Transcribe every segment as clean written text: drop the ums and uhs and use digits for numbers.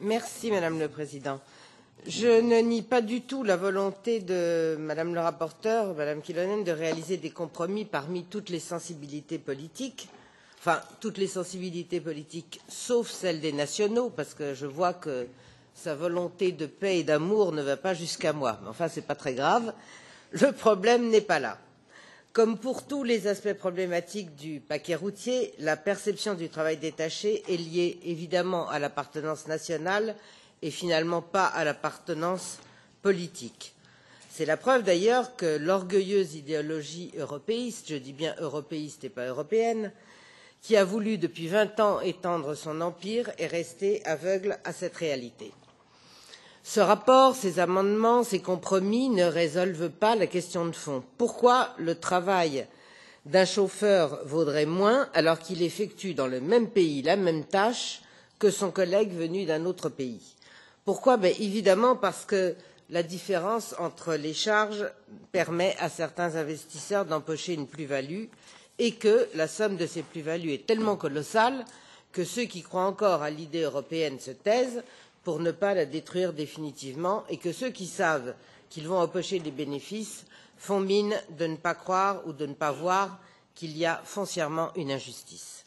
Merci, Madame le Président. Je ne nie pas du tout la volonté de Madame le rapporteur, Madame Kyllönen, de réaliser des compromis parmi toutes les sensibilités politiques, enfin toutes les sensibilités politiques sauf celles des nationaux, parce que je vois que sa volonté de paix et d'amour ne va pas jusqu'à moi. Mais enfin, ce n'est pas très grave. Le problème n'est pas là. Comme pour tous les aspects problématiques du paquet routier, la perception du travail détaché est liée évidemment à l'appartenance nationale et finalement pas à l'appartenance politique. C'est la preuve d'ailleurs que l'orgueilleuse idéologie européiste, je dis bien européiste et pas européenne, qui a voulu depuis 20 ans étendre son empire est restée aveugle à cette réalité. Ce rapport, ces amendements, ces compromis ne résolvent pas la question de fond. Pourquoi le travail d'un chauffeur vaudrait moins alors qu'il effectue dans le même pays la même tâche que son collègue venu d'un autre pays? Pourquoi? Évidemment parce que la différence entre les charges permet à certains investisseurs d'empocher une plus-value et que la somme de ces plus-values est tellement colossale que ceux qui croient encore à l'idée européenne se taisent pour ne pas la détruire définitivement et que ceux qui savent qu'ils vont empocher des bénéfices font mine de ne pas croire ou de ne pas voir qu'il y a foncièrement une injustice.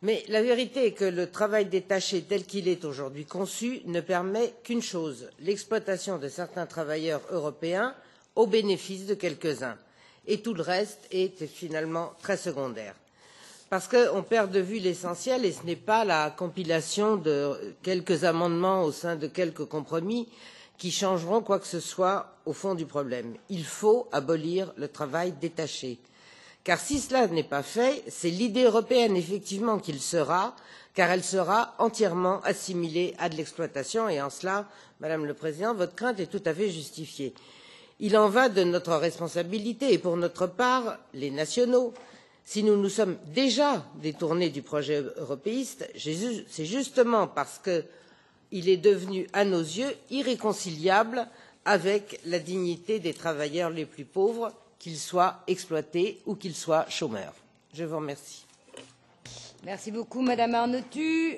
Mais la vérité est que le travail détaché tel qu'il est aujourd'hui conçu ne permet qu'une chose, l'exploitation de certains travailleurs européens au bénéfice de quelques-uns. Et tout le reste est finalement très secondaire. Parce qu'on perd de vue l'essentiel et ce n'est pas la compilation de quelques amendements au sein de quelques compromis qui changeront quoi que ce soit au fond du problème. Il faut abolir le travail détaché. Car si cela n'est pas fait, c'est l'idée européenne effectivement qu'il sera, car elle sera entièrement assimilée à de l'exploitation et en cela, Madame le Président, votre crainte est tout à fait justifiée. Il en va de notre responsabilité et pour notre part, les nationaux, si nous nous sommes déjà détournés du projet européiste, c'est justement parce qu'il est devenu, à nos yeux, irréconciliable avec la dignité des travailleurs les plus pauvres, qu'ils soient exploités ou qu'ils soient chômeurs. Je vous remercie. Merci beaucoup, Madame Arnautu.